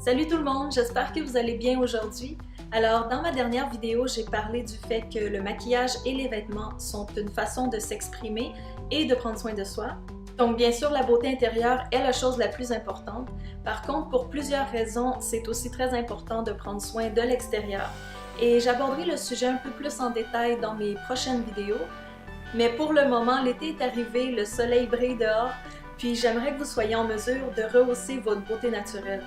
Salut tout le monde, j'espère que vous allez bien aujourd'hui. Alors, dans ma dernière vidéo, j'ai parlé du fait que le maquillage et les vêtements sont une façon de s'exprimer et de prendre soin de soi. Donc, bien sûr, la beauté intérieure est la chose la plus importante. Par contre, pour plusieurs raisons, c'est aussi très important de prendre soin de l'extérieur. Et j'aborderai le sujet un peu plus en détail dans mes prochaines vidéos. Mais pour le moment, l'été est arrivé, le soleil brille dehors, puis j'aimerais que vous soyez en mesure de rehausser votre beauté naturelle.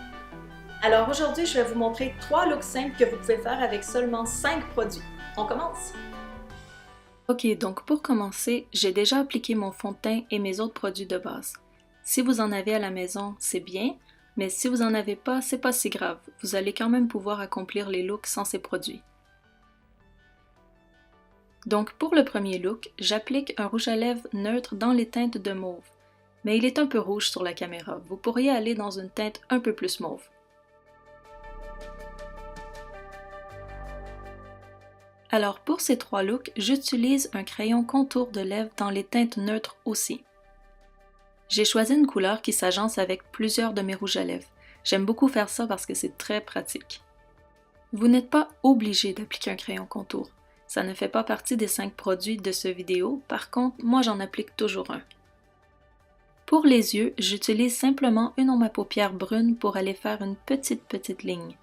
Alors aujourd'hui, je vais vous montrer 3 looks simples que vous pouvez faire avec seulement 5 produits. On commence! Ok, donc pour commencer, j'ai déjà appliqué mon fond de teint et mes autres produits de base. Si vous en avez à la maison, c'est bien, mais si vous en avez pas, c'est pas si grave. Vous allez quand même pouvoir accomplir les looks sans ces produits. Donc pour le premier look, j'applique un rouge à lèvres neutre dans les teintes de mauve. Mais il est un peu rouge sur la caméra. Vous pourriez aller dans une teinte un peu plus mauve. Alors pour ces 3 looks, j'utilise un crayon contour de lèvres dans les teintes neutres aussi. J'ai choisi une couleur qui s'agence avec plusieurs de mes rouges à lèvres. J'aime beaucoup faire ça parce que c'est très pratique. Vous n'êtes pas obligé d'appliquer un crayon contour. Ça ne fait pas partie des 5 produits de cette vidéo, par contre, moi j'en applique toujours un. Pour les yeux, j'utilise simplement une ombre à paupières brune pour aller faire une petite ligne.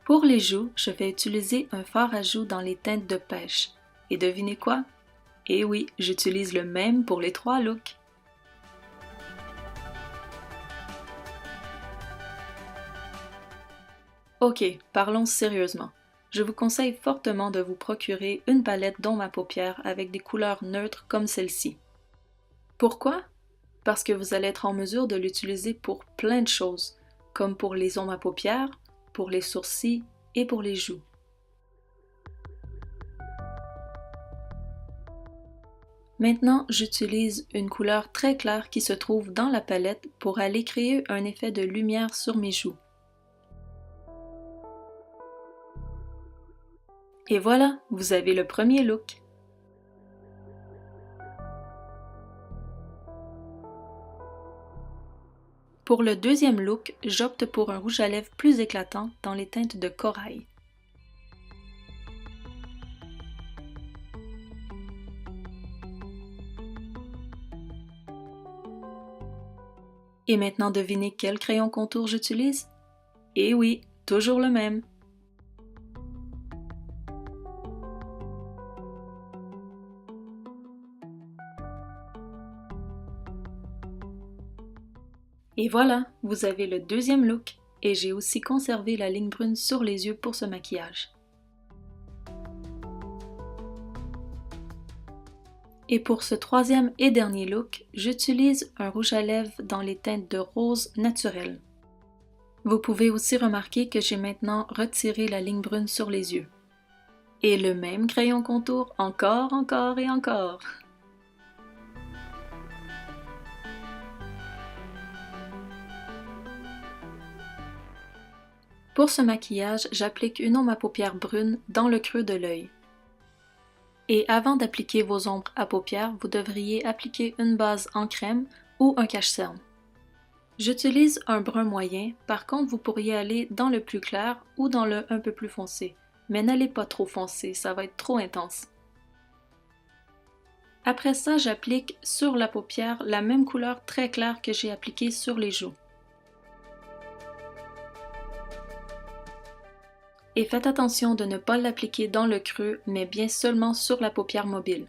Pour les joues, je vais utiliser un fard à joues dans les teintes de pêche. Et devinez quoi? Eh oui, j'utilise le même pour les 3 looks. Ok, parlons sérieusement. Je vous conseille fortement de vous procurer une palette d'ombre à paupières avec des couleurs neutres comme celle-ci. Pourquoi? Parce que vous allez être en mesure de l'utiliser pour plein de choses, comme pour les ombres à paupières, pour les sourcils et pour les joues. Maintenant, j'utilise une couleur très claire qui se trouve dans la palette pour aller créer un effet de lumière sur mes joues. Et voilà, vous avez le premier look. Pour le deuxième look, j'opte pour un rouge à lèvres plus éclatant dans les teintes de corail. Et maintenant devinez quel crayon contour j'utilise? Eh oui, toujours le même. Et voilà, vous avez le deuxième look, et j'ai aussi conservé la ligne brune sur les yeux pour ce maquillage. Et pour ce troisième et dernier look, j'utilise un rouge à lèvres dans les teintes de rose naturel. Vous pouvez aussi remarquer que j'ai maintenant retiré la ligne brune sur les yeux. Et le même crayon contour encore et encore. Pour ce maquillage, j'applique une ombre à paupières brune dans le creux de l'œil. Et avant d'appliquer vos ombres à paupières, vous devriez appliquer une base en crème ou un cache-cerne. J'utilise un brun moyen, par contre vous pourriez aller dans le plus clair ou dans le un peu plus foncé, mais n'allez pas trop foncé, ça va être trop intense. Après ça, j'applique sur la paupière la même couleur très claire que j'ai appliquée sur les joues. Et faites attention de ne pas l'appliquer dans le creux, mais bien seulement sur la paupière mobile.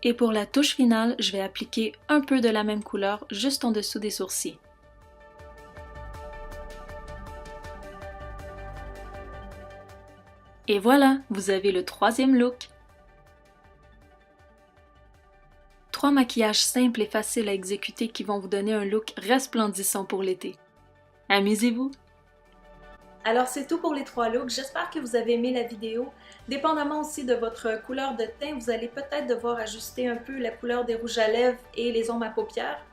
Et pour la touche finale, je vais appliquer un peu de la même couleur juste en dessous des sourcils. Et voilà, vous avez le troisième look. 3 maquillages simples et faciles à exécuter qui vont vous donner un look resplendissant pour l'été. Amusez-vous! Alors c'est tout pour les 3 looks, j'espère que vous avez aimé la vidéo. Dépendamment aussi de votre couleur de teint, vous allez peut-être devoir ajuster un peu la couleur des rouges à lèvres et les ombres à paupières.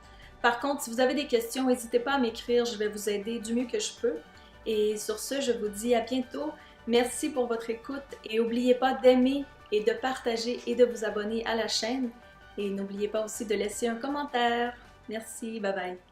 Par contre, si vous avez des questions, n'hésitez pas à m'écrire, je vais vous aider du mieux que je peux. Et sur ce, je vous dis à bientôt. Merci pour votre écoute et n'oubliez pas d'aimer et de partager et de vous abonner à la chaîne. Et n'oubliez pas aussi de laisser un commentaire. Merci, bye bye.